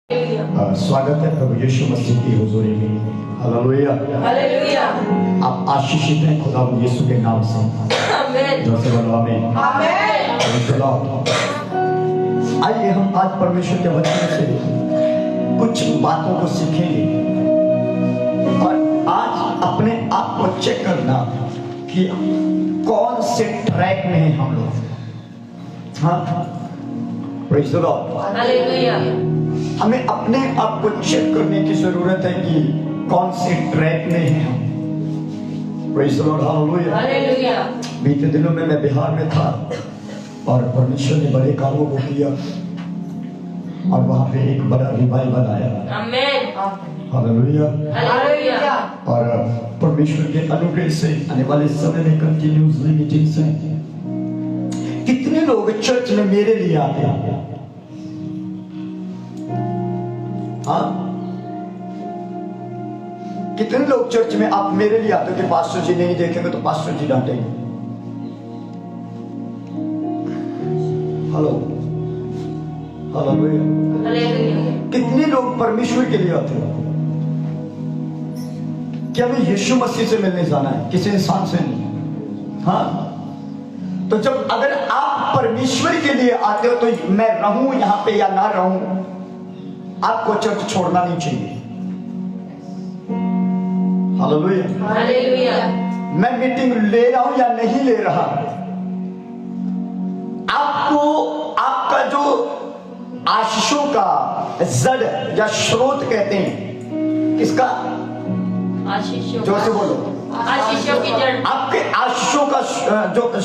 स्वागत है प्रभु यीशु मसीह की हुजूरी में। Hallelujah hallelujah. आप आशीषित हैं खुदा यीशु के नाम से। आमीन। जोर से बोलो आमीन। आमीन। आइए हम आज परमेश्वर के वचन से कुछ बातों को सीखेंगे और आज अपने आप को चेक करना कि कौन से ट्रैक में हैं हम लोग। हाँ, प्रेज़ द लॉर्ड। हालेलुया। हमें अपने आप को चेक करने की जरूरत है कि कौन से ट्रैक में हैं हम। Praise the lord. हालेलुया। बीते दिनों में मैं बिहार में था और परमेश्वर ने बड़े कामों को किया और वहां पे एक बड़ा रिवाइवल आया। आमीन। Hallelujah hallelujah. और परमेश्वर के अनुग्रह से आने वाले समय में कंटिन्यूअसली मीटिंग्स हैं। कितने लोग चर्च में मेरे लिए आते हैं? हाँ, कितने लोग चर्च में आप मेरे लिए आते हो कि पास्टर जी नहीं देखेंगे तो पास्टर जी डांटेंगे? Hello hallelujah. कितने लोग परमेश्वर के लिए आते हो? क्या हमें यीशु मसीह से मिलने जाना है, किसी इंसान से नहीं। हाँ, तो जब अगर आप परमेश्वर के लिए आते हो तो मैं रहूं यहां पे या ना रहूं, आपको चर्च छोड़ना नहीं चाहिए। Hallelujah hallelujah. मैं मीटिंग ले रहा हूं या नहीं ले रहा, आपको आपका जो आशीषों का जड़ या स्रोत कहते हैं, किसका? आशीषों। जोर से बोलो। आशीषों की जड़। आपके आशीषों का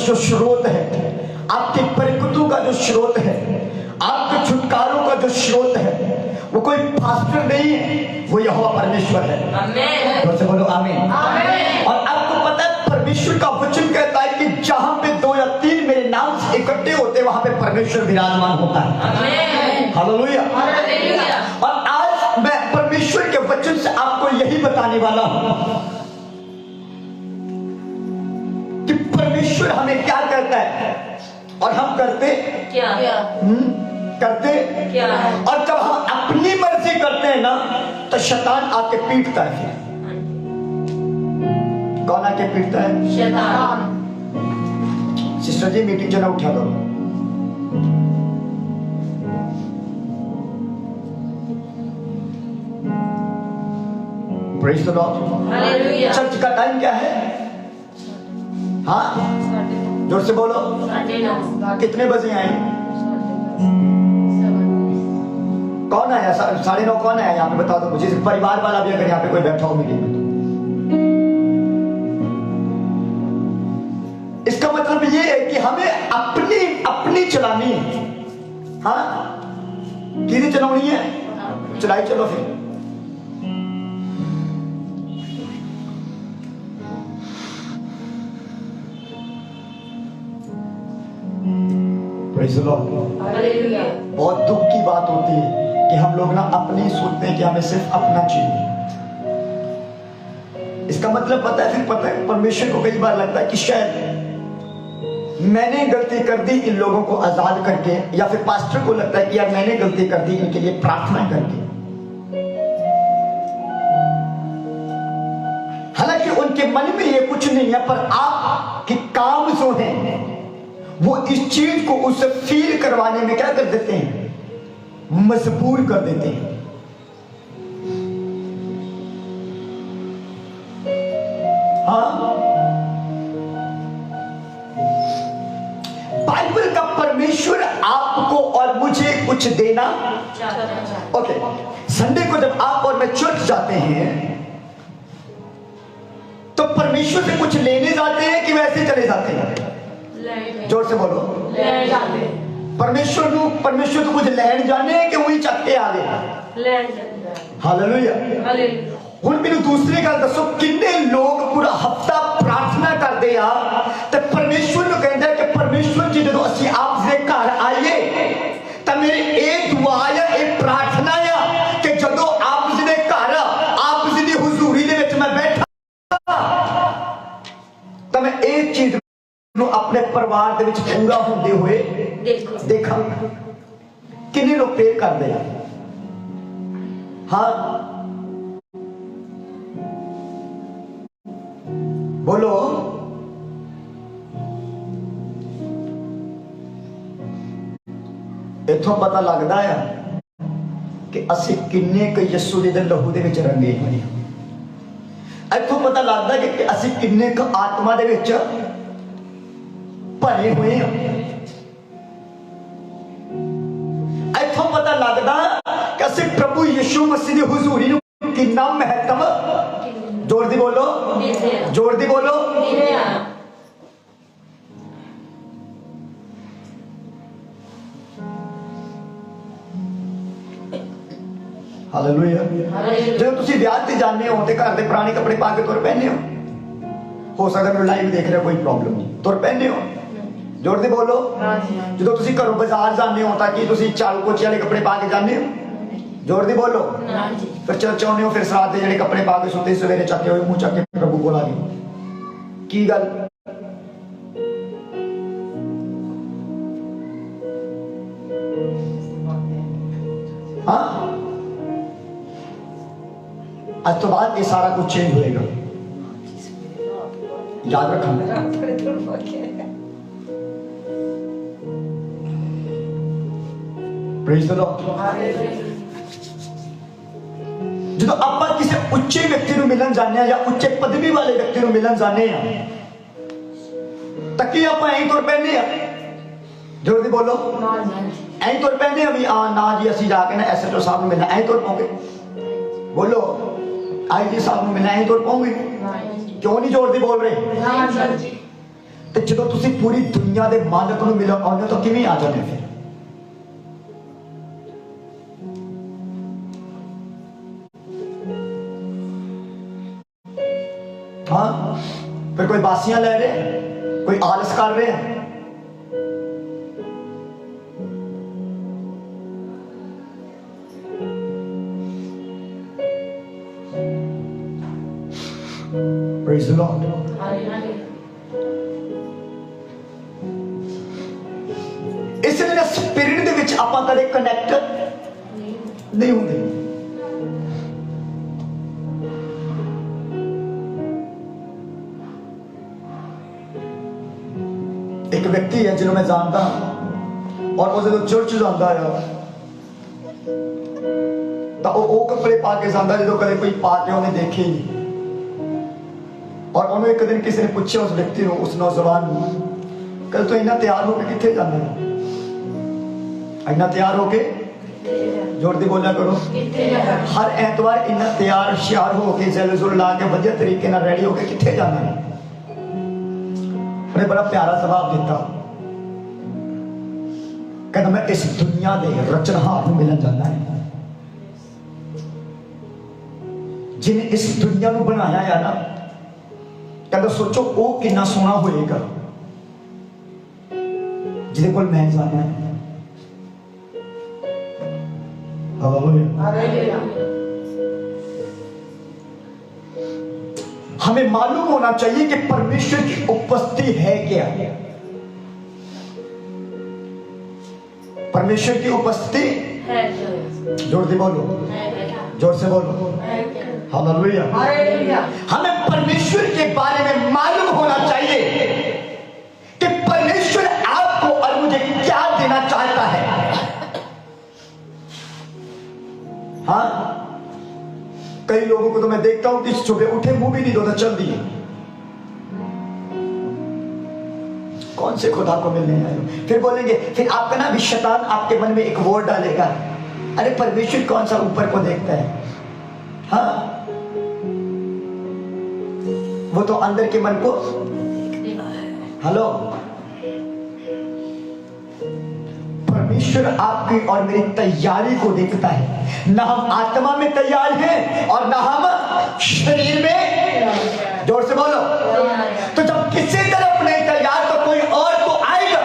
जो स्रोत है, आपके बरकतों का जो स्रोत है, आपके छुटकारों का जो स्रोत है, वो कोई पास्टर नहीं है, वो यहोवा परमेश्वर है। आमीन। जोर से बोलो आमीन। आमीन। और आपको पता है परमेश्वर का वचन कहता है कि जहां पे 2 या 3 मेरे नाम से इकट्ठे होते हैं वहां पे परमेश्वर विराजमान होता है। आमीन। Hallelujah hallelujah. और आज मैं परमेश्वर के वचन से आपको यही बताने वाला हूं कि परमेश्वर हमें क्या कहता है और हम करते क्या? करते क्या? और जब हम अपनी मर्जी करते हैं ना तो शैतान आके पीटता है। कौन आके पीटता है? शैतान। सिस्टर जी मीटिंग जो ना उठा दो। Praise the lord. Hallelujah. Church का टाइम क्या है? हाँ, जोर से बोलो। कितने बजे आए? कौन आया? 9:30 कौन आया यहाँ पे? बता दो मुझे। परिवार वाला भी अगर यहाँ पे कोई बैठा हो मीटिंग में। इसका मतलब ये है कि हमें अपनी चलानी है। हाँ, किसी चलानी है, चलाई चलो फिर। बहुत दुख की बात होती है कि हम लोग ना अपनी सोचते हैं कि हमें सिर्फ अपना चाहिए। इसका मतलब पता है परमेश्वर को कई बार लगता है कि शायद मैंने गलती कर दी इन लोगों को आजाद करके, या फिर पास्टर को लगता है कि यार मैंने गलती कर दी इनके लिए प्रार्थना करके। हालांकि उनके मन में ये कुछ नहीं है, पर आपके काम जो है वो इस चीज को उससे फील करवाने में क्या कर देते हैं? मजबूर कर देते हैं। हाँ, बाइबल का परमेश्वर आपको और मुझे कुछ देना। ओके, संडे को जब आप और मैं चर्च जाते हैं तो परमेश्वर से कुछ लेने जाते हैं कि वैसे चले जाते हैं? जोर से बोलो। परमेश्वर तो मुझे लैंड जाने कि वही चक के आ गए। हालेलुया। ਹੁਣ ਮੈਨੂੰ दूसरी गल दसो, किन्ने लोग पूरा हफ्ता प्रार्थना करते हैं तो परमेश्वर को कहते हैं कि परमेश्वर जी जो असि आप दे घर आइए तो मेरी एक दुआ या एक प्रार्थना है कि जदों आप जी दे घर आप जी दी हुजूरी दे विच मैं बैठा तो मैं एक चीज अपने परिवार दे विच पूरा होंदे हुए देखा। किन्ने लोग प्रेयर करते हैं? हाँ बोलो। इथों पता लगता है कि असी किन्ने क यीशु दे लहू दे विच रंगे होए। इथों पता लगता है कि असी किन्ने क आत्मा दे विच भरे हुए हैं। इथों पता लगता कि असी प्रभु यीशु मसीह दी हुजूरी नूं कितना महत्व, जोर दी बोलो, जोर दी बोलो। हालेलुया। जब तुसी ब्याह ते जाने हो ते घर दे पुराने कपड़े पा के तुर पहने हो सकता है लाइव देख रहे हो कोई प्रॉब्लम नहीं, तुर पहने हो, जोर दे बोलो। जो तुसी घरों बाजार जाने हो ताकि तुसी चाल पोछे वाले कपड़े पा के जाने हो, जोर दे बोलो। फिर चर्च आने हो, फिर रात के जेडे कपड़े पा के सुते सवेरे चके हुए मुंह चके प्रभु कोल आ गए, की गल? हाँ, आज तो बाद ये सारा कुछ चेंज होएगा, याद रखना। Praise the Lord. जो आप किसी उच्चे व्यक्ति को मिलन जाने या उच्चे पदवी वाले व्यक्ति को मिलन जाने तकी आप ऐ तुर पैने, जोर दी बोलो, ऐ तुर पैने अभी ना जी असी जाके ना SHO साहब को मिलना, ऐ तुर पाओगे? बोलो, IG साहब को मिलना, ऐ तुर पाओगे? क्यों नहीं जोर दी बोल रहे? तो जो तुसी पूरी दुनिया के मालिक को मिलन आने तो किवें आ जाने फिर? हाँ, फिर कोई बासियां ले रहे, कोई आलस कर रहे हैं। Praise the Lord. इसलिए स्पिरिट दे विच आपां कदे कनेक्ट नहीं होंगे। एक व्यक्ति है जिन्होंने मैं जानता और वो जो चर्च जाता है तो वो कपड़े पा के जाता जो कदे कोई पा के उन्हें देखे ही नहीं। और उन्होंने एक दिन किसी ने पूछा उस व्यक्ति को, उस नौजवान कल तो इन्ना तैयार होके किथे जाना है? इन्ना तैयार होके, जोर दी बोलिया करो, हर एतवार इन्ना तैयार श्यार होके जेल जुल ला के बढ़िया तरीके नाल रेडी होके किथे जाना है? उन्हें बड़ा प्यारा जवाब दिता, कहता मैं इस दुनिया दे रचनहार को मिलन जाना है, जिन्हें इस दुनिया को बनाया है ना। कहता सोचो वो कितना सोना होएगा जिहदे कोल मैं जाना है। हमें मालूम होना चाहिए कि परमेश्वर की उपस्थिति है क्या। परमेश्वर की उपस्थिति है, जोर से बोलो, जोर से बोलो, हालेलुया। हमें परमेश्वर के बारे में मालूम होना चाहिए कि परमेश्वर आपको और मुझे क्या देना चाहता है। हाँ, कई लोगों को तो मैं देखता हूं कि सुबह उठे मुंह भी नहीं धोता चल दिए, कौन से खुदा को मिलने आए। फिर बोलेंगे, फिर आपका ना भी शैतान आपके मन में एक वर्ड डालेगा, अरे परमेश्वर कौन सा ऊपर को देखता है। हाँ, वो तो अंदर के मन को, हेलो, परमेश्वर आपकी और मेरी तैयारी को देखता है। ना हम आत्मा में तैयार हैं और ना हम शरीर में, जोर से बोलो। तो जब किसी तरफ नहीं तैयार तो कोई और तो आएगा।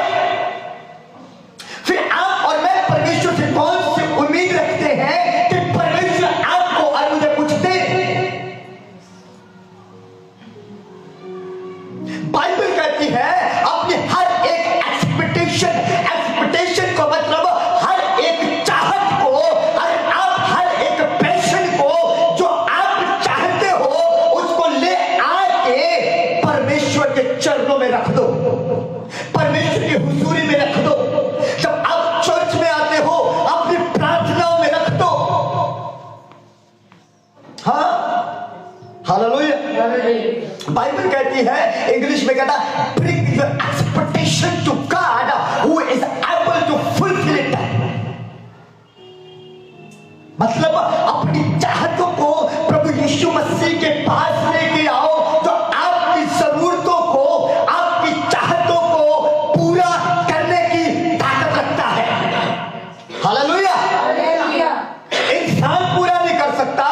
फिर आप और मैं परमेश्वर से कौन सी उम्मीद रखते हैं कि परमेश्वर आपको और मुझे कुछ दे। बाइबल कहती है अपनी हर एक एक्सपेक्टेशन को मतलब हर एक चाहत को, हर एक पैशन बाइबल कहती है, इंग्लिश में कहता है, bring your expectation to God who is able to fulfil it. मतलब अपनी चाहतों को प्रभु यीशु मसीह के पास लेके आओ, तो आपकी जरूरतों को, आपकी चाहतों को पूरा करने की ताकत रखता है। हालेलुया। इंसान पूरा नहीं कर सकता,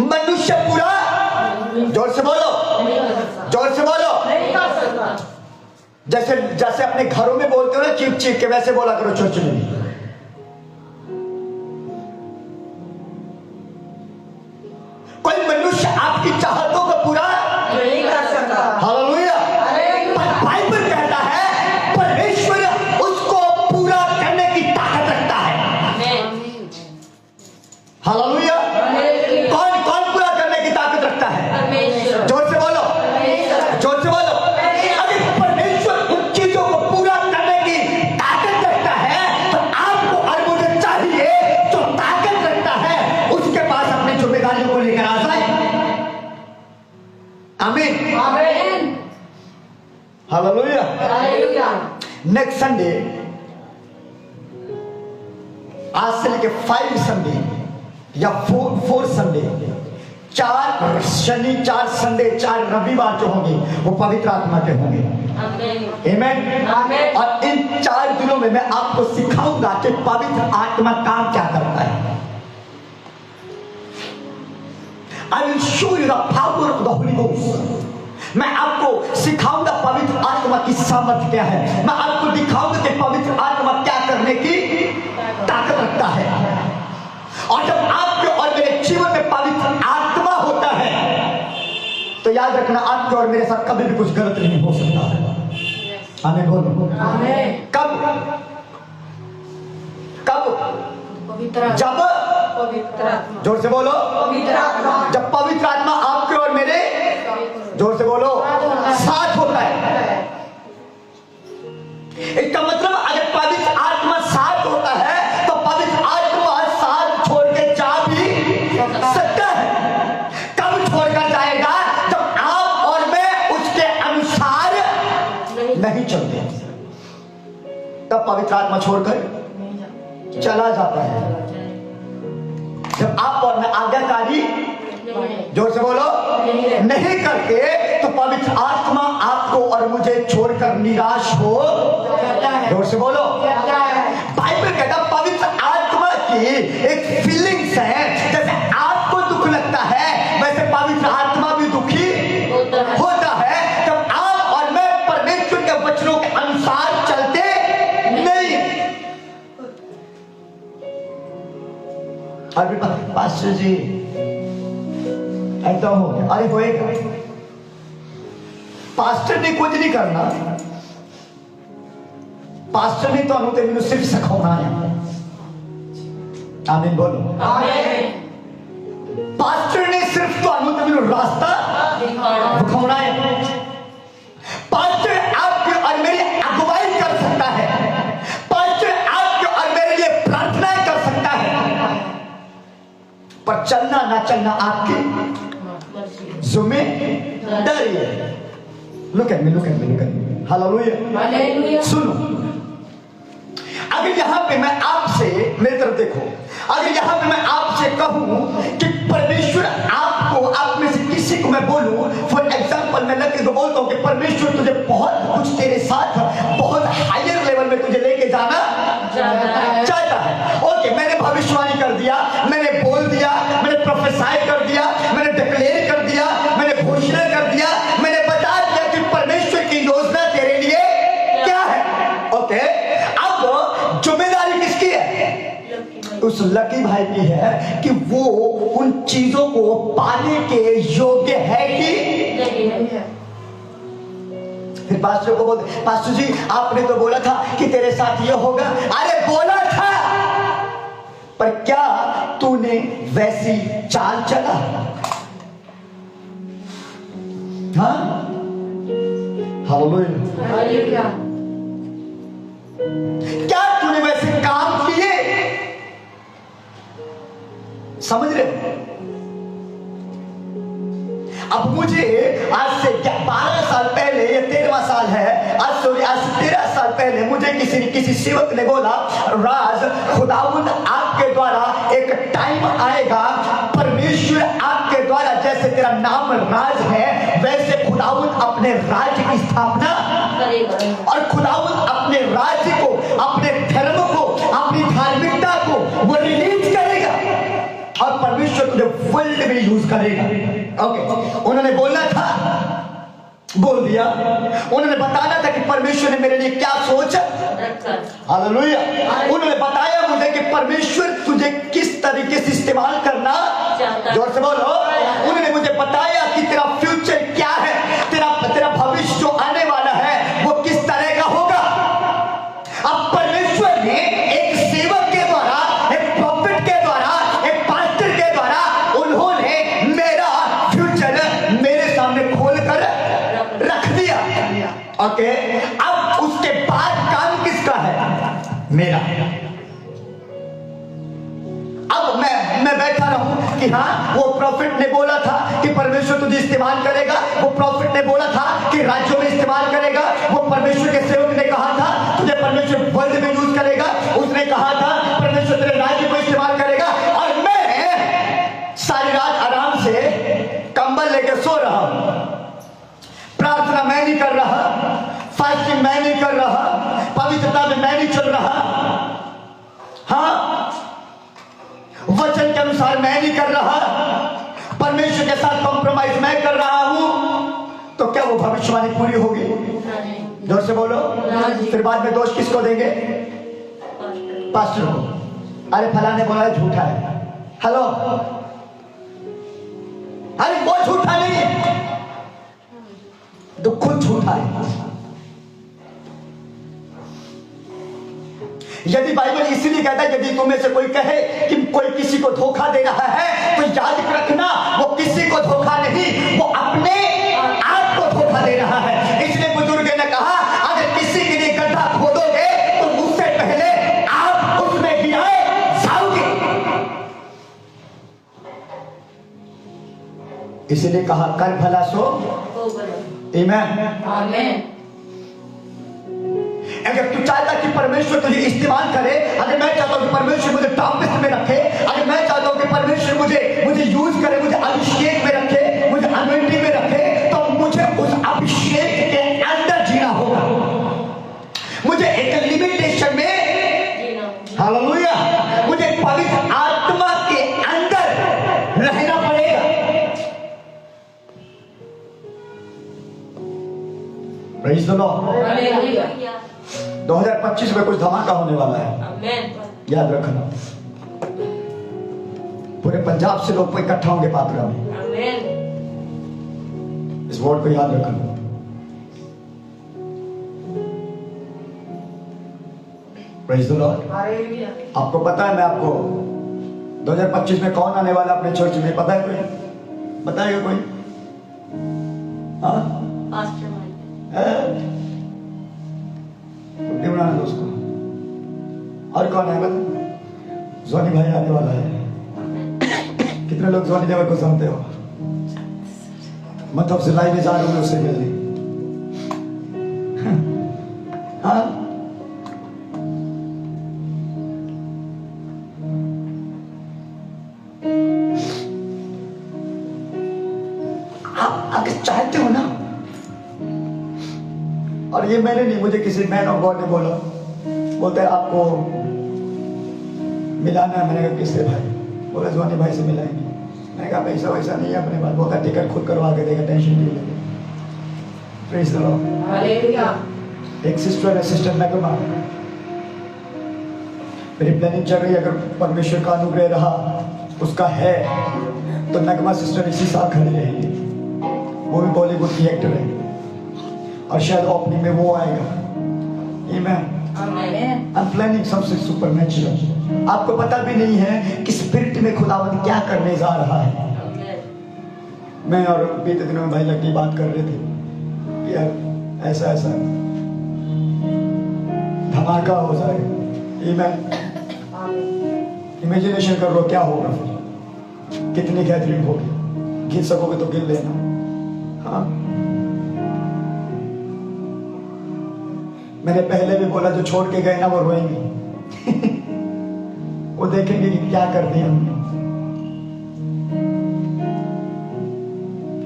मनुष्य पूरा, जोर से बोलो, जोर से बोलो, जैसे जैसे अपने घरों में बोलते हो ना चीख चीख के, वैसे बोला करो चर्च में। कोई मनुष्य आपकी चाहतों को पूरा नहीं कर सकता। हालेलुया। पर बाइबल कहता है परमेश्वर उसको पूरा करने की ताकत रखता है। हालेलुया। कौन कौन पूरा करने की ताकत रखता है? जोर से बोलो, जोर से बोलो। अगर परमेश्वर उन चीजों को पूरा करने की ताकत रखता है, तो आपको और मुझे चाहिए जो ताकत रखता है उसके पास अपनी जिम्मेदारियों को लेकर आ जाए। आमीन, आमीन, हालेलुया। नेक्स्ट संडे, आज से लेके 5 संडे या 4 संडे, 4 शनि, 4 संडे, 4 रविवार जो होंगे वो पवित्र आत्मा के होंगे। आमीन, आमीन। और इन 4 दिनों में मैं आपको सिखाऊंगा कि पवित्र आत्मा काम क्या करता है। I will show you the power of the Holy Ghost. मैं आपको सिखाऊंगा पवित्र आत्मा की सामर्थ्य क्या है। मैं आपको दिखाऊंगा कि पवित्र आत्मा क्या करने की ताकत रखता है। और जब आपके और मेरे जीवन में पवित्र आत्मा होता है, तो याद रखना आपके और मेरे साथ कभी भी कुछ गलत नहीं हो सकता है। आमीन बोलो। कब कब? जब पवित्र आत्मा, जोर से बोलो, पवित्र आत्मा, जब पवित्र आत्मा आपके और मेरे, जोर से बोलो, साथ होता है। इसका मतलब अगर पवित्र आत्मा साथ होता है तो पवित्र आत्मा साथ छोड़ के जा भी सकता है। कब छोड़कर जाएगा? जब आप और मैं उसके अनुसार नहीं चलते, तब पवित्र आत्मा छोड़कर चला जाता है। जब आप और मैं आज्ञाकारी, जोर से बोलो, नहीं करके, तो पवित्र आत्मा आपको और मुझे छोड़कर निराश हो जाता है। जोर से बोलो। बाइबल कहता है पवित्र आत्मा की एक फीलिंग्स है, जैसे आपको दुख लगता है वैसे पवित्र आत्मा भी दुखी होता है जब आप और मैं परमेश्वर के वचनों के अनुसार चलते नहीं। अभी पास्टर जी ऐसा हो गया, अरे होएगा। पास्टर ने कुछ नहीं करना, पास्टर ने तो अनु सिर्फ सिखाना है। आमीन बोलो। पास्टर ने सिर्फ तो अनु रास्ता दिखाना है। पास्टर आपके और मेरी अगुवाई कर सकता है, पास्टर आपके और मेरे लिए प्रार्थनाएं कर सकता है, पर चलना ना चलना आपकी जिम्मेदारी है। Look at me, look at me, look at me. Hallelujah. सुनो, अगर यहां पे मैं आपसे, मेरी तरफ देखो, अगर यहां पे मैं आपसे कहूं कि परमेश्वर आपको, आप में से किसी को मैं बोलूं, फॉर एग्जाम्पल मैं लगे तो बोलता हूं कि परमेश्वर तुझे बहुत कुछ तेरे साथ बहुत हायर लेवल में तुझे लेके जाना चाहता है। ओके, मैंने भविष्यवाणी कर दिया, मैंने बोल दिया, मैंने प्रोफेसाई कर दिया, मैंने डिक्लेयर कर दिया, मैंने घोषणा कर दिया, मैंने बता दिया कि परमेश्वर की योजना तेरे लिए क्या है। ओके, अब जिम्मेदारी किसकी है? उस लकी भाई की है कि वो उन चीजों को पाने के योग्य है कि नहीं। फिर पास्टर को बोलते, पास्टर जी आपने तो बोला था कि तेरे साथ ये होगा। अरे बोला था, पर क्या तूने वैसी चाल चला? हाँ, हालेलुया। क्या तूने वैसे काम किए? समझ रहे? अब मुझे आज से 12 साल पहले, ये 13वां साल है, आज 13 साल पहले मुझे किसी सेवक ने बोला, राज खुदावंद आपके द्वारा एक टाइम आएगा, परमेश्वर आपके द्वारा जैसे तेरा नाम राज है वैसे खुदावंद अपने राज्य की स्थापना करेगा और खुदावंद अपने राज्य को, अपने धर्म को, अपनी धार्मिकता को वो रिलीज करेगा और परमेश्वर तुझे वर्ल्ड में यूज करेगा। ओके, उन्होंने बोलना था, बोल दिया। उन्होंने बताना था कि परमेश्वर ने मेरे लिए क्या सोच, हालेलुया। उन्होंने बताया मुझे कि परमेश्वर तुझे किस तरीके से इस्तेमाल करना, जोर से बोलो। उन्होंने मुझे बताया कि तेरा फ्यूचर क्या है, तेरा भविष्य जो आने वाला है वो किस तरह का होगा। अब परमेश्वर ने एक सेवक के द्वारा, एक प्रॉफिट के द्वारा, एक पास्टर के द्वारा उन्होंने मेरा फ्यूचर मेरे सामने खोल कर रख दिया। ओके, अब उसके बाद काम किसका है? मेरा। अब मैं बैठा रहूं कि हाँ वो प्रॉफिट ने बोला था कि परमेश्वर तुझे इस्तेमाल करेगा, वो प्रॉफिट ने बोला था कि राज्यों में इस्तेमाल करेगा, वो परमेश्वर के सेवक ने कहा था तुझे परमेश्वर वर्ल्ड में यूज करेगा, उसने कहा था परमेश्वर तेरे राज्य को इस्तेमाल करेगा, और मैं सारी रात आराम से कंबल लेके सो रहा हूं, प्रार्थना मैं नहीं कर रहा, फास्टिंग मैं नहीं कर रहा, पवित्रता में मैं नहीं चल रहा, हाँ वचन के अनुसार मैं नहीं कर रहा, परमेश्वर के साथ कॉम्प्रोमाइज मैं कर रहा हूं, तो क्या वो भविष्यवाणी पूरी होगी? जोर से बोलो। फिर बाद में दोष किसको देंगे? पास्टर को। अरे फलाने बोला झूठा है, हेलो, अरे वो झूठा नहीं है, तो खुद झूठा है। यदि बाइबल इसलिए कहता है यदि तुम्हें से कोई कहे कि कोई किसी को धोखा दे रहा है तो याद रखना वो किसी को धोखा नहीं, वो अपने आप को धोखा दे रहा है। इसलिए बुजुर्ग ने कहा अगर किसी के लिए गड्ढा खोदोगे तो उससे पहले आप उसमें गिराए जाओगे। इसलिए कहा कर भला सो आमीन। अगर तू चाहता कि परमेश्वर तुझे इस्तेमाल करे, अगर मैं चाहता हूं कि परमेश्वर मुझे टॉप लिस्ट में रखे, अगर मैं चाहता हूं कि परमेश्वर मुझे यूज करे, मुझे अभिषेक में रखे, मुझे अनॉइंटिंग में रखे, तो मुझे उस अभिषेक के अंदर जीना होगा। मुझे एक लिमिटेशन में, हालेलुया, मुझे पवित्र आत्मा के अंदर रहना पड़ेगा। Praise the Lord. 2025 में कुछ धमाका होने वाला है, याद रखना। पूरे पंजाब से लोग इकट्ठा होंगे पात्रा में, इस वर्ड को याद रखना। Praise the Lord. आपको पता है, मैं आपको 2025 में कौन आने वाला अपने चर्च में, पता है कोई? बताएगा कोई? हाँ, बनाना दोस्त को। और कौन है बता? जोनी भाई आने वाला है। कितने लोग जोनी देवर को समझते हो? मतलब से लाइव में जा रहे हो उससे मिलने। हाँ, आप अगर चाहते हो ना, और ये मैंने नहीं, मुझे किसी मैन ऑफ गॉड ने बोला, बोलते हैं आपको मिलाना है। मैंने कहा किससे भाई? बोला जोनी भाई से मिलाएंगे। मैंने कहा पैसा वैसा नहीं है अपने पास। वो का टिकट खुद करवा के देगा, टेंशन नहीं लेगा। Praise the lord. हालेलुया। एक सिस्टर असिस्टेंट नगमा, मेरी प्लानिंग चल रही है, अगर परमेश्वर का अनुग्रह रहा उसका है तो नगमा सिस्टर इसी साल खड़ी रहेगी। वो भी बॉलीवुड की एक्टर है और शायद ओपनिंग में वो आएगा। आमीन। I'm planning something supernatural। आपको पता भी नहीं है कि स्पिरिट में खुदावंद क्या करने जा रहा है। मैं और बीते दिनों में भाई लकी बात कर रहे थे कि यार ऐसा ऐसा धमाका हो जाए। इमेजिनेशन कर लो क्या होगा, फिर कितनी गैदरिंग होगी। गिन सकोगे तो गिन लेना। हाँ। मैंने पहले भी बोला, जो छोड़ के गए ना वो रोएंगे। वो देखेंगे कि क्या कर दिया हमने।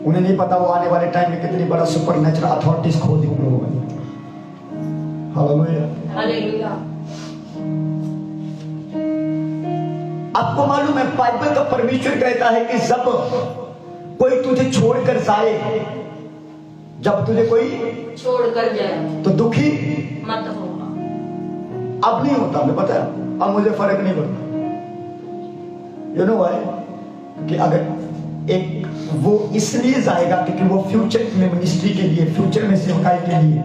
उन्हें नहीं पता वो आने वाले टाइम में कितनी बड़ा सुपर नेचुरल अथॉरिटीज खो दी उन लोगों ने। Hallelujah, hallelujah. आपको मालूम है बाइबल का परमेश्वर कहता है कि जब कोई तुझे छोड़कर जाए, जब तुझे कोई छोड़कर जाए तो दुखी मत होना। अब नहीं होता, मैं पता है, अब मुझे फर्क नहीं पड़ता। You know why? कि अगर एक वो इसलिए जाएगा क्योंकि वो फ्यूचर में मिनिस्ट्री के लिए, फ्यूचर में सेवकाई के लिए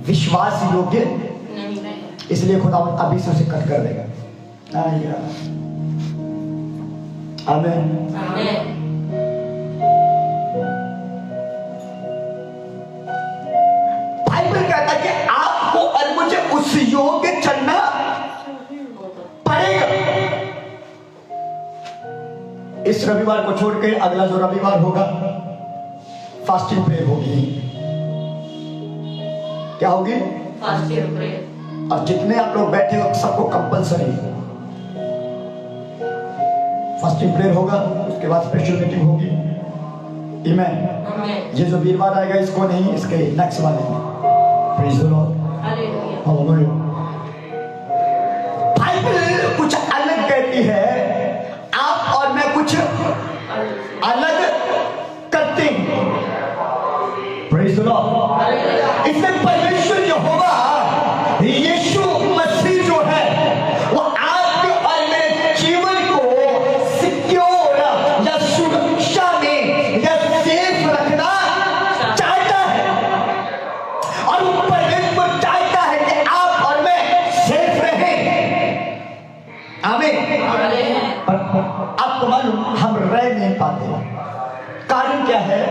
विश्वास योग्य नहीं है, इसलिए खुदा अभी से उसे कट कर देगा। आमीन। आमीन। बाइबल कहता है कि आपको और मुझे उस योग्य चलना पड़ेगा। इस रविवार को छोड़ के अगला जो रविवार होगा फास्टिंग प्रेयर होगी। क्या होगी? Fasting prayer. और जितने आप लोग बैठे हो सबको कंपलसरी फास्टिंग प्रेयर होगा। उसके बाद स्पेशल मीटिंग होगी। आमीन। ये जो वीरवार आएगा इसको नहीं, इसके नेक्स्ट वाले में। Praise the lord. Hallelujah. Hallelujah. Bible कुछ अलग कहती है, आप और मैं कुछ अलग करते हैं। Praise the Lord. इसमें परमेश्वर जो होगा, यीशु मसीह जो है, वो आपके और मेरे जीवन को सिक्योर या सुरक्षा में या सेफ रखना चाहता है। और वो परमेश्वर चाहता है कि आप और मैं सेफ रहें। आमीन। आपको मालूम हम रह नहीं पाते। कारण क्या है?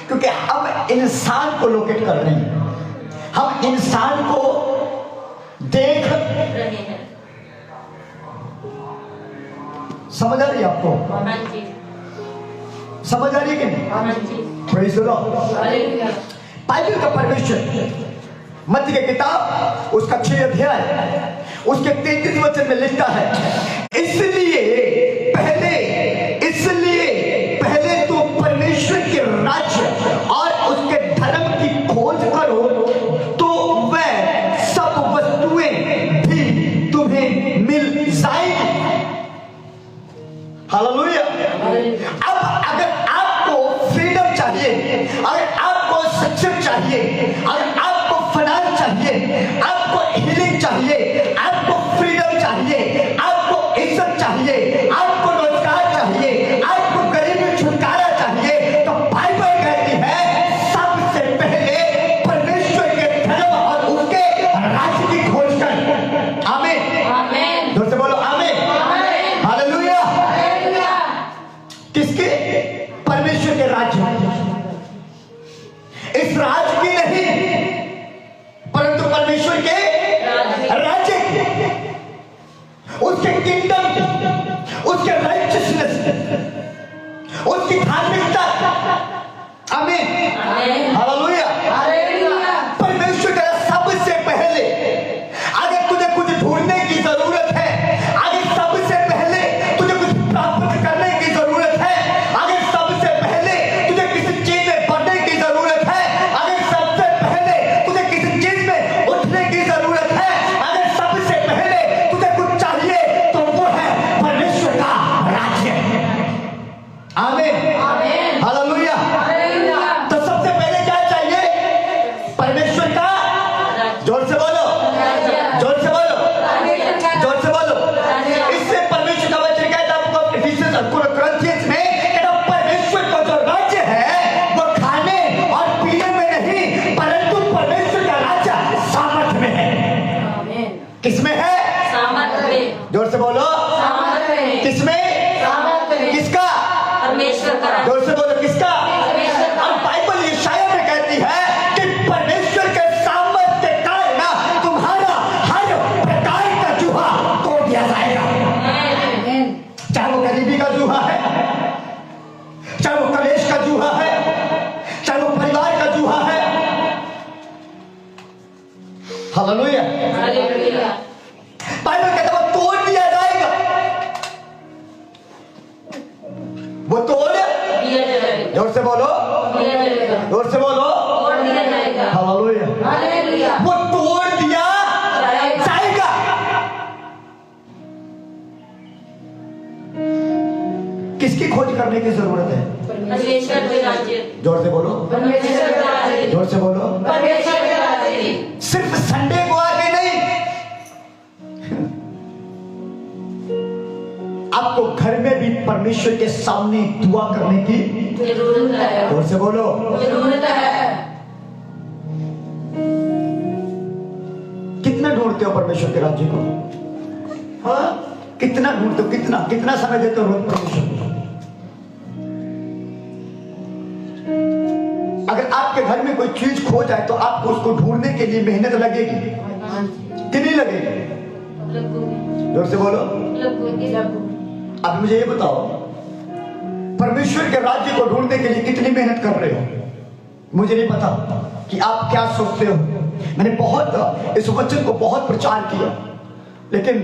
क्योंकि हम इंसान को लोकेट कर रहे हैं, हम इंसान को देख रहे हैं। समझ आ रही है आपको? हाँ जी, समझ आ रही है कि नहीं? हाँ जी। Praise the lord. Hallelujah. Bible का परमेश्वर मत्ती की किताब उसका 6 अध्याय उसके 33 वचन में लिखता है, इसलिए पहले तो परमेश्वर के राज्य और उसके धर्म की खोज करो, तो वह सब वस्तुएं भी तुम्हें मिल जाएगी। हालेलुया। अब अगर आपको फ्रीडम चाहिए, अगर आपको सक्सेस चाहिए, अगर आपको फाइनेंस चाहिए, आपको हीलिंग चाहिए, आपको फ्रीडम चाहिए, आपको इज्जत चाहिए, आपको रोजगार चाहिए, आपको गरीबी छुटकारा चाहिए, तो बाइबल कहती है सबसे पहले परमेश्वर के धर्म और उसके राज्य की खोज कर। आमीन। आमीन। जोर से बोलो आमीन। आमीन। हालेलुया। हालेलुया। किसके? परमेश्वर के राज्य। इस राज्य की नहीं, परंतु परमेश्वर के राज्य की, उसके किंगडम की, उसके राइचियसनेस, उसकी धार्मिकता। आमीन। आमीन। हालेलुया। हालेलुया। परमेश्वर का सबसे पहले, अगर तुझे कुछ ढूंढने की जरूरत है, अगर सबसे पहले तुझे कुछ प्राप्त करने की जरूरत है, अगर सबसे पहले तुझे किसी चीज में बढ़ने की जरूरत है, अगर सबसे पहले तुझे किसी चीज में उठने की जरूरत है, अगर सबसे पहले तुझे कुछ चाहिए, तो वो है परमेश्वर का राज्य। आमीन। आमीन। हालेलुया। हालेलुया। तो सबसे पहले क्या चाहिए? परमेश्वर का। जोर से बोलो, जोर से बोलो, जोर से बोलो। इससे परमेश्वर का वचन कहता है आपको इफिसियंस और कोरिन्थियंस में कि परमेश्वर का जो राज्य है वो खाने और पीने में नहीं, परंतु परमेश्वर का राज्य सामर्थ में है। आमीन। किसमें है? सामर्थ में। जोर से बोलो। सामर्थ में। किसमें? सामर्थ में। किसका? परमेश्वर का। जोर से बोलो, किसका? परमेश्वर का। और बाइबल यशाया में कहती है कि परमेश्वर के सामर्थ के कारण तुम्हारा हर प्रकार का जूहा तोड़ दिया जाएगा। आमीन। चाहे वो गरीबी का जूहा है, चाहे वो कलेश का जूहा है, चाहे वो जोर से बोलो, दिया जाएगा, जोर से बोलो, तोड़ दिया जाएगा, हालेलुया। हालेलुया, वो तोड़ दिया जाएगा। किसकी खोज करने की जरूरत है? परमेश्वर के राज्य, जोर से बोलो, परमेश्वर के राज्य, जोर से बोलो। परमेश्वर के राज्य, सिर्फ संडे को आके नहीं, आपको घर में भी परमेश्वर के सामने दुआ करने की जरूरत है, जोर से बोलो। जरूरत है। कितना ढूंढते हो परमेश्वर के राज्य को? हाँ, कितना ढूंढते हो? कितना कितना समय देते हो रोज परमेश्वर को? अगर आपके घर में कोई चीज खो जाए तो आपको उसको ढूंढने के लिए मेहनत लगेगी कि नहीं लगेगी? जोर से बोलो। अब मुझे ये बताओ, परमेश्वर के राज्य को ढूंढने के लिए कितनी मेहनत कर रहे हो? मुझे नहीं पता कि आप क्या सोचते हो। मैंने बहुत इस वचन को बहुत प्रचार किया, लेकिन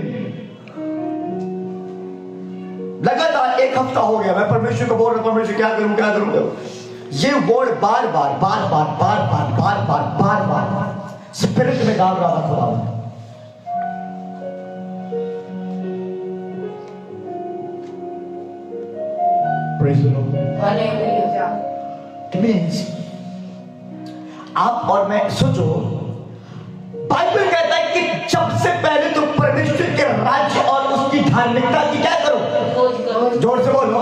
लगातार एक हफ्ता हो गया मैं परमेश्वर को बोल रहा हूं, परमेश्वर क्या करूं क्या करूं। ये वर्ड बार बार बार बार बार बार बार बार बार बार स्पिरिट में डाल रहा था खुदा। Praise the Lord. Hallelujah, It means आप और मैं सोचो, बाइबल कहता है कि सबसे पहले तो परमेश्वर के राज्य और उसकी धार्मिकता की क्या करो? खोज करो, जोर से बोलो।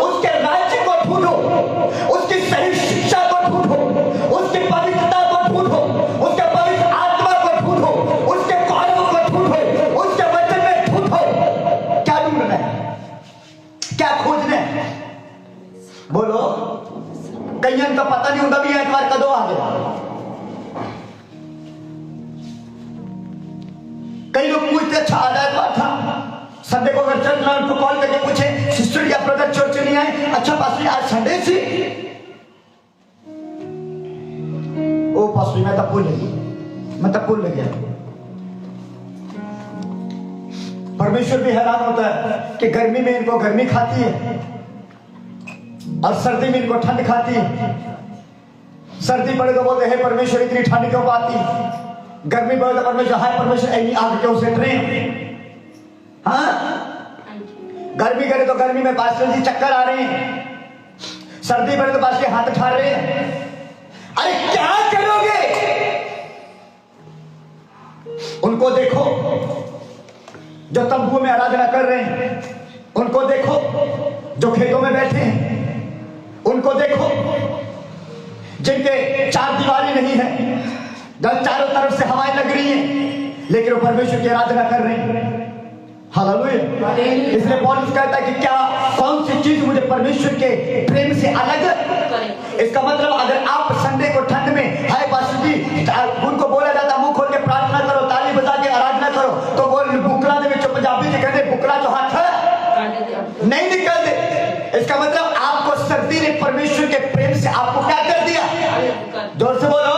उसके राज्य को ढूंढो, उसकी सही शिक्षा को ढूंढो, उसकी पवित्रता को ढूंढो, उसके पवित्र आत्मा को ढूंढो, उसके कार्यों को ढूंढो, उसके वचन में ढूंढो। क्या ढूंढना है? क्या खोजना है? बोलो। कईयों का पता नहीं होता भी एतवार कदों आ गया। कई लोग पूछते अच्छा आज एतवार था, संडे को अगर चर्च में उनको कॉल करके पूछे सिस्टर या ब्रदर चर्च नहीं आए, अच्छा पास्टर आज संडे थी। ओ पास्टर मैं तब भूल गया। परमेश्वर भी हैरान होता है कि गर्मी में इनको गर्मी खाती है और सर्दी में इनको ठंड खाती है। सर्दी पड़े तो बोलते हैं परमेश्वर इतनी ठंड क्यों पाती? गर्मी पड़े तो परमेश्वर हाय परमेश्वर इतनी आग क्यों सेक रहे हैं? हाँ, गर्मी करे तो गर्मी में पास्टर जी चक्कर आ रहे हैं, सर्दी पड़े तो पास्टर हाथ उठा रहे हैं। अरे क्या करोगे? उनको देखो जो तंबू में आराधना कर रहे हैं, उनको देखो जो खेतों में बैठे हैं, उनको देखो जिनके चार दीवारी नहीं है, जब चारों तरफ से हवाएं लग रही हैं, लेकिन वो परमेश्वर की आराधना कर रहे हैं। हालेलुया। इसलिए पौलुस कहता है कि क्या कौन सी चीज मुझे परमेश्वर के प्रेम से अलग? इसका मतलब अगर आप संडे को ठंड में हाय पास्टर जी उनको बोला जाता मुंह खोल के प्रार्थना करो, ताली बजा के आराधना करो, तो वो बुकला दे विच पंजाबी से कहते बुकला जो हाथ नहीं निकलते। इसका मतलब आपको सर्दी ने परमेश्वर के प्रेम से आपको क्या कर दिया? जोर से बोलो।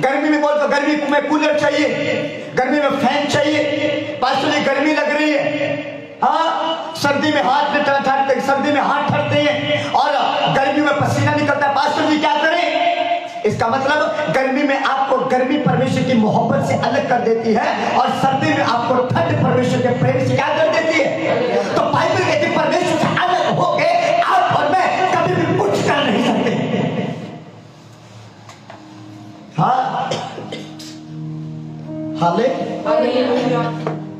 गर्मी में बोल तो गर्मी में कूलर चाहिए, गर्मी में फैन चाहिए। पास्टर जी गर्मी लग रही है, हाँ सर्दी में हाथ ठंडते, सर्दी में हाथ ठरते हैं और गर्मी में पसीना निकलता है। पास्टर जी क्या करें? इसका मतलब गर्मी में आपको गर्मी परमेश्वर की मोहब्बत से अलग कर देती है और सर्दी में आपको ठंड परमेश्वर के प्रेम से क्या कर देती है। तो बाइबल कहती है परमेश्वर से अलग होके आप और मैं कभी भी कुछ कर नहीं सकते। हाँ, हाले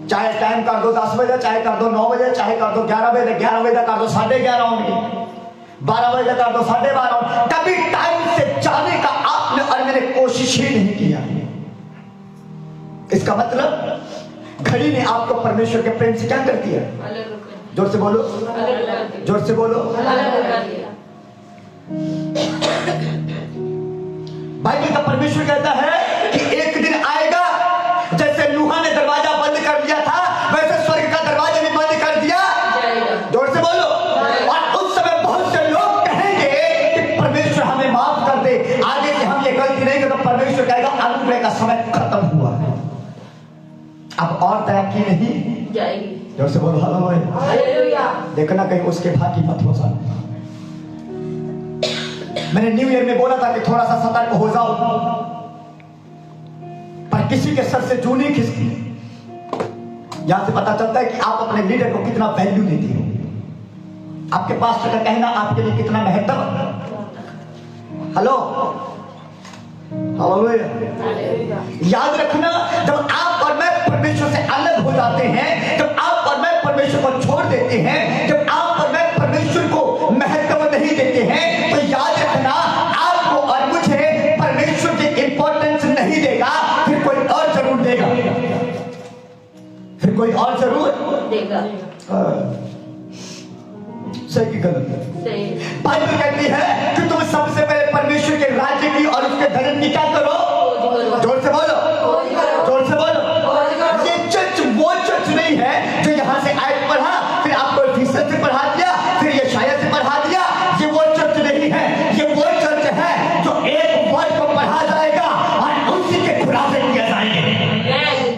चाहे टाइम कर दो 10 बजे, चाहे कर दो 9 बजे, चाहे कर दो 11 बजे, 11 बजे कर दो 11:30 होंगी, 12 बजे कर दो 12:30। कभी टाइम से जाने का आपने और मैंने कोशिश ही नहीं किया। इसका मतलब घड़ी ने आपको परमेश्वर के प्रेम से क्या कर दिया? जोर से बोलो, जोर से बोलो। बाइबल का परमेश्वर कहता है कि एक दिन आएगा जैसे नूहा ने दरवाजा बंद कर दिया था, वैसे स्वर्ग का दरवाजा भी बंद कर दिया। जोर से बोलो। और उस समय बहुत से लोग कहेंगे कि परमेश्वर हमें माफ कर दे, आगे से हम ये गलती नहीं करें। तो परमेश्वर कहेगा अनुग्रह का समय खत्म हुआ है, अब और दया की नहीं जाएगी। जोर से बोलो हालेलुया। देखना कहीं उसके भागी मत हो सकता। मैंने न्यू ईयर में बोला था कि थोड़ा सा सतर्क हो जाओ, पर किसी के सर से जू नहीं खिसकी। यहां से पता चलता है कि आप अपने लीडर को कितना वैल्यू देते हो, आपके पास्टर का कहना आपके लिए कितना महत्व। Hello, hallelujah. याद रखना, जब आप और मैं परमेश्वर से अलग हो जाते हैं, जब आप और मैं परमेश्वर को छोड़ देते हैं, जब आप और मैं परमेश्वर को महत्व नहीं देते हैं, तो याद रखना आपको और मुझे परमेश्वर की इंपॉर्टेंस नहीं देगा, फिर कोई और जरूर देगा, फिर कोई और जरूर देगा। सही की गलत है? सही। बाइबल कहती है कि तुम सबसे पहले परमेश्वर के राज्य की और उसके धर्म की क्या करो? जोर से बोलो, जोर से बोलो। ये चर्च वो चर्च नहीं है जो यहाँ से आयत पढ़ा, फिर आपको फीसद से पढ़ा दिया, फिर ये शायद से पढ़ा दिया। ये वो चर्च नहीं है, ये वो चर्च है जो एक वर्ड को पढ़ा जाएगा और उसी के खुलासे किए जाएंगे।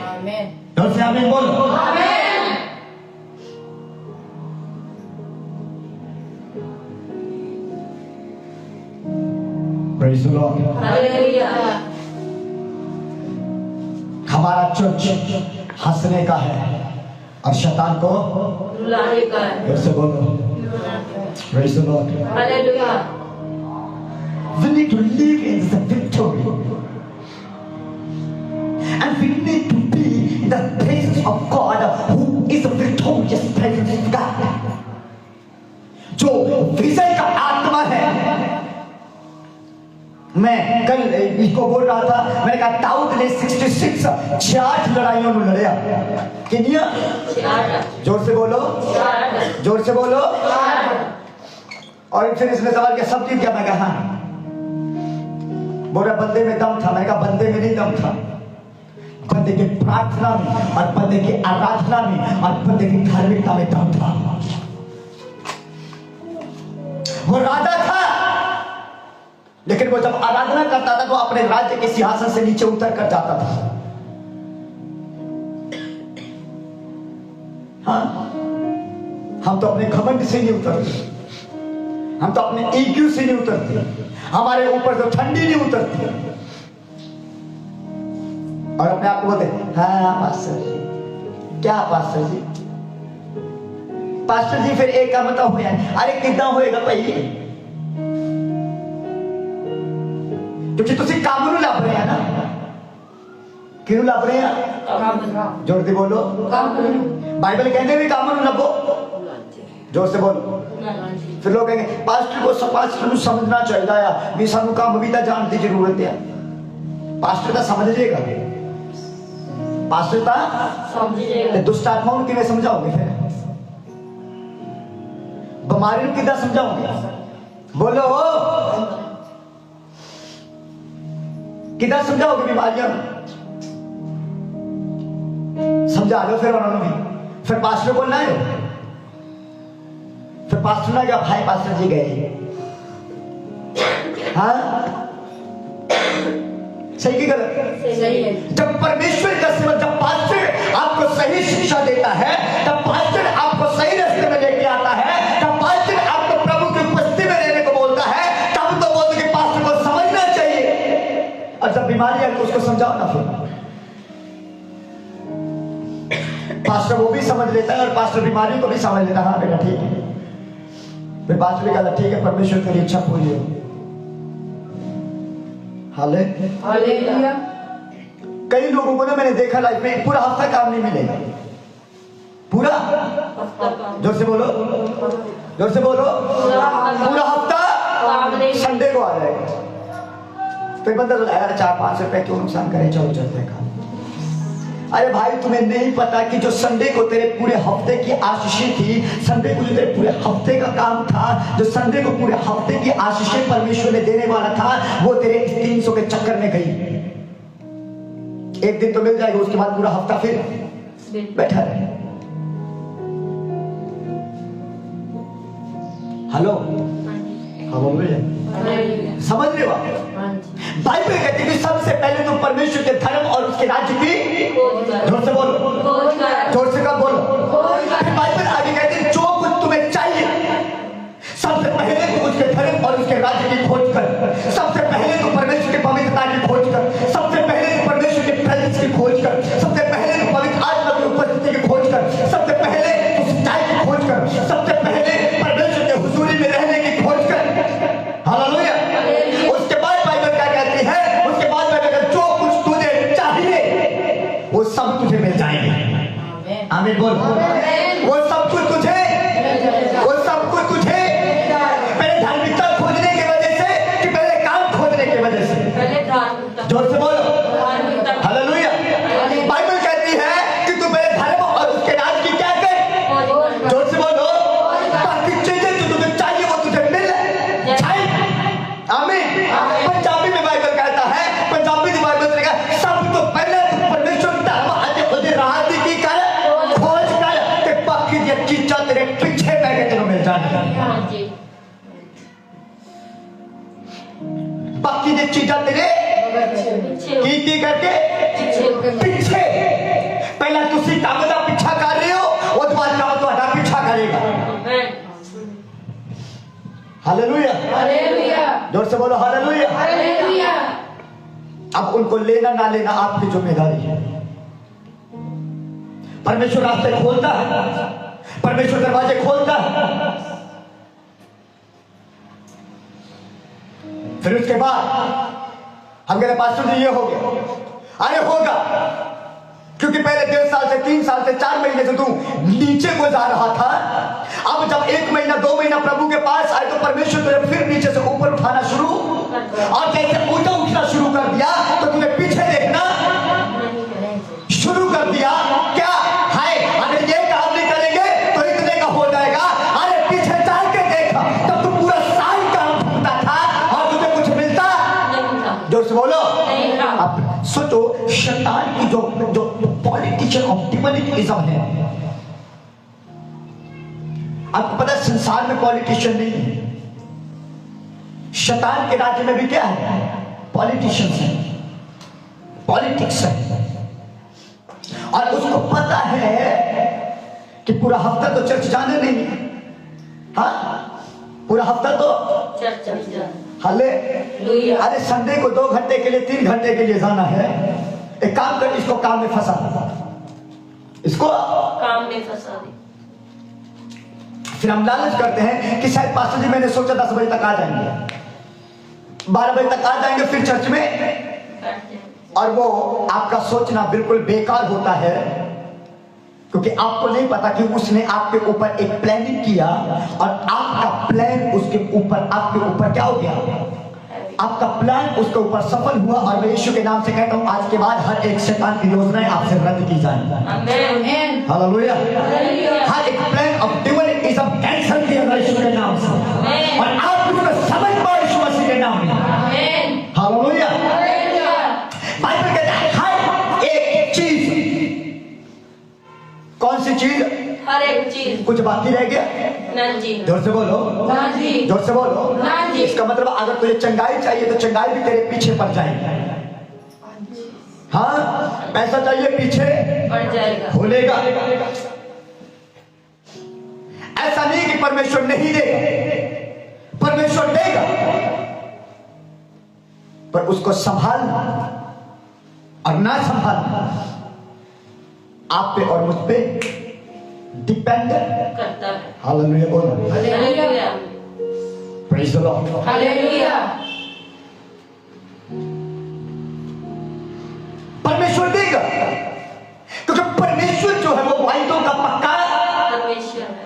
आमीन। जोर से आमीन बोलो। Praise the Lord. हालेलुया। हमारा चर्च हंसने का है और शैतान को रुलाने का है। फिर से बोलो। Praise the Lord. Hallelujah. We need to live in the victory, and we need to be in the presence of God, who is the victorious presence of God. जो विजय का आत्मा है। मैं कल इसको बोल रहा था, मैंने कहा दाऊद ने 66 लड़ाइयों में लड़या। कितनी? जोर से बोलो, जोर से बोलो। और फिर इसने सवाल किया सब जीत गया? मैं कहा हाँ। बोल रहा बंदे में दम था। मैंने कहा बंदे में नहीं दम था, बंदे की प्रार्थना में और बंदे की आराधना में और बंदे की धार्मिकता में दम था। वो राजा था, लेकिन वो जब आराधना करता था तो अपने राज्य के सिंहासन से नीचे उतर कर जाता था। हाँ, हम तो अपने घमंड से नहीं उतरते, हम तो अपने ईगो से नहीं उतरते, हमारे ऊपर तो ठंडी नहीं उतरती और अपने आप को बोलते हाँ पास्टर जी। क्या पास्टर जी? पास्टर जी फिर एक का मतलब हो जाए। अरे कितना होएगा पहले, क्योंकि तुसी काम नूं लभ रहे हैं ना। क्यों लभ रहे हैं? जोर से बोलो। बाइबल कहने भी काम नूं लभो। जोर से बोलो। फिर लोग कहेंगे पास्टर को समझना चाहिए भी सानू काम भी तो जानने की जरूरत है। पास्टर तो समझ जाएगा, पास्टर तो समझेगा। दुष्ट आत्माओं किवें समझाओगे? फिर बीमारी को कितना समझाओगे? बोलो, कितना समझाओगे बीमारियां? समझा लो फिर उन्होंने भी। फिर पास्टर बोलना है, फिर पास्टर ना गया भाई पास्टर जी गए। हाँ सही की गलत? सही है। जब परमेश्वर का सेवक, जब पास्टर आपको सही शिक्षा देता है, जब पास्टर आपको सही रास्ते में लेके आता है, जब पास्टर आपको प्रभु की उपस्थिति में रहने को बोलता है, तब तो बोलते कि पास्टर को समझना चाहिए। और जब बीमारी है तो उसको समझाओ ना। फिर पास्टर वो भी समझ लेता है और पास्टर बीमारी को भी समझ लेता है। हाँ बेटा ठीक है। फिर पास्टर भी कहता ठीक है, परमेश्वर तेरी इच्छा पूरी हो। हालेलुया। कई लोगों को ना मैंने देखा लाइफ में पूरा हफ्ता काम नहीं मिलेगा। पूरा, जोर से बोलो, जोर से बोलो। पूरा हफ्ता संडे को आ जाएगा। तो बंदा तो 4-5 रुपए क्यों नुकसान करे, चलते का। अरे भाई तुम्हें नहीं पता कि जो संडे को तेरे पूरे हफ्ते की आशीषें थी, संडे को जो तेरे पूरे हफ्ते का काम था, जो संडे को पूरे हफ्ते की आशीषें परमेश्वर ने देने वाला था, वो तेरे 300 के चक्कर में गई। एक दिन तो मिल जाएगा, उसके बाद पूरा हफ्ता फिर बैठा रहे। हेलो, समझ रहे हो आप? बाइबल कहती है कि सबसे पहले तो परमेश्वर के धर्म और उसके राज्य की जोर से बोलो, जोर से कब बोलो। बाइबल आगे कहती है जो कुछ तुम्हें चाहिए सबसे पहले तो उसके धर्म और उसके राज्य की खोज कर। सबसे पहले तो परमेश्वर की पवित्रता की खोज कर, सबसे पहले तो परमेश्वर के प्रेजेंस की खोज कर, सबसे पहले तो पवित्र आत्मा की उपस्थिति की खोज कर, सबसे पहले तो सच्चाई की खोज कर, सबसे पहले परमेश्वर के हुजूरी में रहने की खोज कर। हालेलुया। उसके बाद बाइबल क्या कहती है? उसके बाद बाइबल कहती है, जो कुछ तुझे चाहिए वो सब तुझे मिल जाएंगे। आमीन बोल। वो सब कुछ तुझे, वो सब कुछ तुझे पहले धार्मिकता खोजने की वजह से कि पहले काम खोजने की वजह से? पहले धार्मिकता। जोर से बोलो धार्मिकता। हालेलुया। बाइबल कहती है कि तू पहले धर्म और उसके राज की क्या कर? जोर से बोलो। बाकी चीजें जो तुझे चाहिए वो तुझे मिल जाएगी। आमीन। पंजाबी में बाइबल कहता है, पंजाबी में बाइबल कहता है, सब तो पहले तू परमेश्वर धर्म और राज की कर, खोज कर, कि बाकी ये चीजें तेरे पीछे बैठ के तेरे मिल जाएंगी। हाँ जी। बाकी ये चीजें तेरे पीछे की करके पीछे। पहला तुसी काम का पीछा कर रहे हो, वो बाद काम तुम्हारा पीछा करेगा। आमीन। हालेलुया। हालेलुया। जोर से बोलो हालेलुया। हालेलुया। अब उनको लेना ना लेना आपकी जिम्मेदारी है। परमेश्वर रास्ते खोलता है, परमेश्वर दरवाजे खोलता है। फिर उसके बाद हम कहते पास्टर जी ये हो गया। अरे होगा, क्योंकि पहले 1.5 साल से 3 साल से 4 महीने से तू नीचे को जा रहा था। अब जब 1 महीना 2 महीना प्रभु के पास आए तो परमेश्वर तुझे फिर नीचे से ऊपर उठाना शुरू, और जैसे ऊंचा उठना शुरू कर दिया तो तुझे पीछे देखना शुरू कर दिया। क्या है? अगर ये काम नहीं करेंगे तो इतने का हो जाएगा। अरे पीछे चल के देखा, तब तू पूरा साल काम करता था और तुझे कुछ मिलता नहीं था। जोर से बोलो। नहीं था। अब सोचो, शैतान की जो पॉलिटिशियन ऑफ डिमोनिज्म है, आपको पता है संसार में पॉलिटिशियन नहीं है। शैतान के राज्य में भी क्या है? पॉलिटिशियंस है, पॉलिटिक्स है। और उसको पता है कि पूरा हफ्ता तो चर्च जाना नहीं है। हाँ, पूरा हफ्ता तो चर्च नहीं जाना। हले, लुइया। अरे संडे को 2 घंटे के लिए 3 घंटे के लिए जाना है। एक काम कर, इसको काम में फंसा, इसको। काम में फंसा दी। फिर हम लालच करते हैं कि शायद पास्टर जी मैंने सोचा 10 बजे तक आ जाएंगे, 12 बजे तक आ जाएंगे फिर चर्च में। करते हैं। और वो आपका सोचना बिल्कुल बेकार होता है, क्योंकि आपको नहीं पता कि उसने आपके ऊपर एक प्लानिंग किया और आपका प्लान उसके ऊपर, आपके ऊपर क्या हो गया? आपका प्लान उसके ऊपर सफल हुआ। और मैं यीशु के नाम से कहता हूं, आज के बाद हर एक शैतान की योजनाएं आपसे रद्द की जाएंगी। आमीन। हालेलुया। हालेलुया। हर एक प्लान ऑफ डिमोनिज्म कैंसल किया गया यीशु के नाम से, आमीन। और आप उसको समझ पाओ यीशु मसीह के नाम में। आमीन। हालेलुया। हालेलुया। बाइबल कहता है हर एक चीज, कौन सी चीज? हर एक चीज। कुछ बाकी रह गया? नहीं जी। जोर से बोलो, ना जी। जोर से बोलो। ना जी। इसका मतलब अगर तुझे चंगाई चाहिए तो चंगाई भी तेरे पीछे पड़ जाएगी। हाँ, पैसा चाहिए पीछे पड़ जाएगा। खोलेगा। ऐसा नहीं कि परमेश्वर नहीं देगा, परमेश्वर देगा, पर उसको संभालना और ना संभालना आप पे और मुझ पे डिपेंड करता है। हालेलुया बोलो। Hallelujah. Praise the lord. Hallelujah. परमेश्वर देगा, क्योंकि परमेश्वर जो है वो वायदों का पक्का। परमेश्वर है।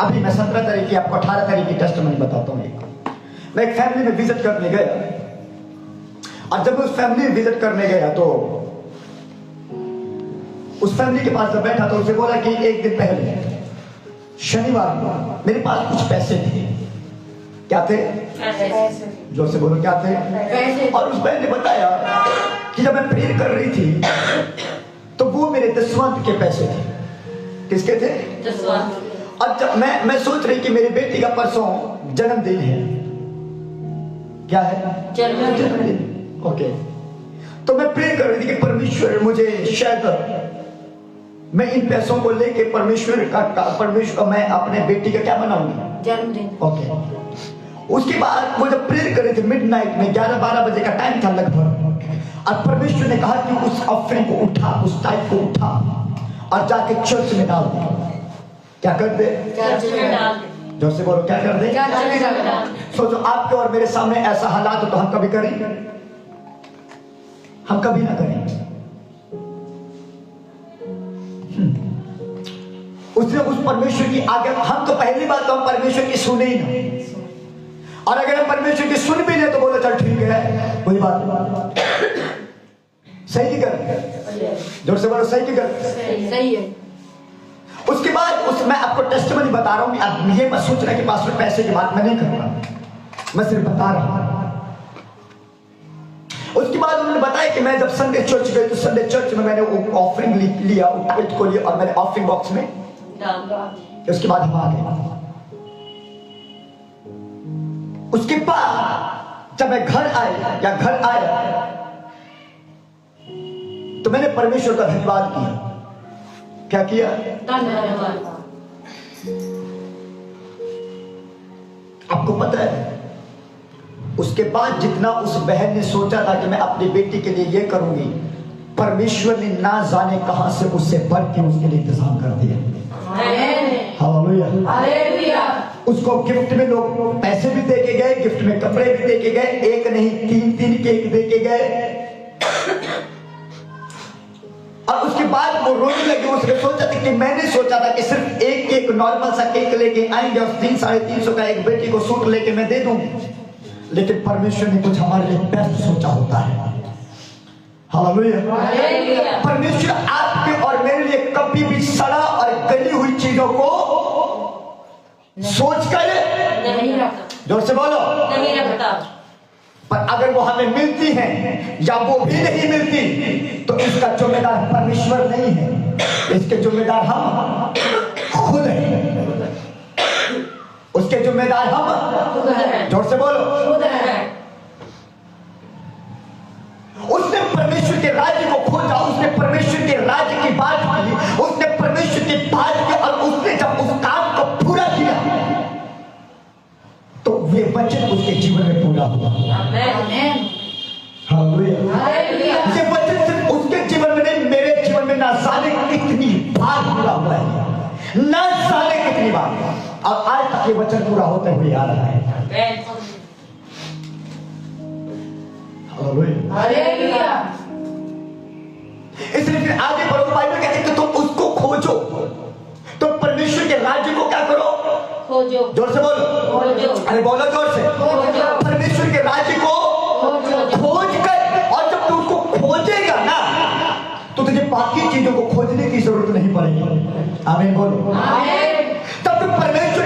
अभी मैं 17 तारीख की, आपको 18 तारीख की टेस्टमनी बताता हूँ। मैं एक फैमिली में विजिट करने गया, और जब उस फैमिली में विजिट करने गया तो उस फैमिली के पास जब बैठा तो उसे बोला कि एक दिन पहले शनिवार को मेरे पास कुछ पैसे थे। क्या थे? पैसे। जोर से बोलो, क्या थे? पैसे। और उस बहन ने बताया कि जब मैं प्रेयर कर रही थी तो वो मेरे दसवंत के पैसे थे। किसके थे? दसवां। और जब मैं सोच रही कि मेरी बेटी का परसों जन्मदिन है। क्या है? जन्मदिन। ओके, तो मैं प्रे कर रही थी कि परमेश्वर मुझे शायद मैं इन पैसों को लेके परमेश्वर का मैं अपने बेटी का क्या बनाऊंगी? जन्मदिन। ओके। उसके बाद वो जब प्रेयर करे थे मिडनाइट में 11-12 बजे का टाइम था लगभग, और परमेश्वर ने कहा कि उस ऑफरिंग को उठा, उस टाइप को उठा और जाके चर्च में डाल दे। क्या कर दे? चर्च में डाल दे। जोर से बोलो, क्या कर दे? चर्च में डाल दे। सोचो आपके और मेरे सामने ऐसा हालात हो तो हम कभी करेंगे? हम कभी ना करेंगे। उसने उस परमेश्वर की आज्ञा, हम तो पहली बात तो हम परमेश्वर की सुने ही ना, और अगर हम परमेश्वर की सुन भी ले तो बोलो चल ठीक है, कोई बात नहीं। सही की कर, जोर से बोलो, सही की कर। सही है। उसके बाद मैं आपको टेस्टिमनी बता रहा हूं, आप ये मत सोच रहे कि पास्टर पैसे की बात मैं नहीं कर रहा, मैं सिर्फ बता रहा हूं। उसके बाद उन्होंने बताया कि मैं जब संडे चर्च गई तो संडे चर्च में मैंने वो ऑफरिंग लिया, को लिया और मैंने ऑफरिंग बॉक्स में डाल। उसके बाद हम आ गए। उसके बाद जब मैं घर आया तो मैंने परमेश्वर का धन्यवाद किया। क्या किया? धन्यवाद। आपको पता है उसके बाद जितना उस बहन ने सोचा था कि मैं अपनी बेटी के लिए ये करूंगी, परमेश्वर ने ना जाने कहां से उससे बढ़ के उसके लिए इंतजाम कर दिया। हालेलुया। उसको गिफ्ट में लोग पैसे भी दे के गए, गिफ्ट में कपड़े भी दे के गए, एक नहीं 3 केक दे के गए। और उसके बाद वो रोने लगी। उसने सोचा था कि मैंने सोचा था कि सिर्फ एक केक, नॉर्मल सा केक लेके आएंगे और 300-350 का एक बेटी को सूट लेके मैं दे दूंगी, लेकिन परमेश्वर ने कुछ हमारे लिए बेस्ट सोचा होता है। हालेलुया। परमेश्वर आपके और मेरे लिए कभी भी सड़ा और गली हुई चीजों को सोचकर नहीं रखता। जोर से बोलो, नहीं रखता। पर अगर वो हमें मिलती हैं या वो भी नहीं मिलती तो इसका जिम्मेदार परमेश्वर नहीं है, इसके जिम्मेदार हम खुद हैं। उसके जिम्मेदार हम, जोर से बोलो, खुद है। उसने परमेश्वर के राज्य को खोजा, उसने परमेश्वर के राज्य की बात की, उसने परमेश्वर की बात की, और उसने जब उस काम को पूरा किया तो ये वचन उसके जीवन में पूरा हुआ। आमीन। हालेलुया। ये वचन सिर्फ उसके जीवन में नहीं, मेरे जीवन में ना जाने कितनी बार पूरा हुआ है, ना जाने कितनी बार, और आज तक ये वचन पूरा होते हुए आ रहा है। हालेलुया। इसलिए फिर आगे बढ़ो, बाइबल कहते हैं कि तुम उसको खोजो, तो परमेश्वर के राज्य को क्या करो? खोजो। जोर से बोलो, खोजो। अरे बोलो जोर से, खोजो। परमेश्वर के राज्य को खोज कर, और जब तू उसको खोजेगा ना तो तुझे बाकी चीजों को खोजने की जरूरत नहीं पड़ेगी। आमीन बोलो। आमीन। तब तू परमेश्वर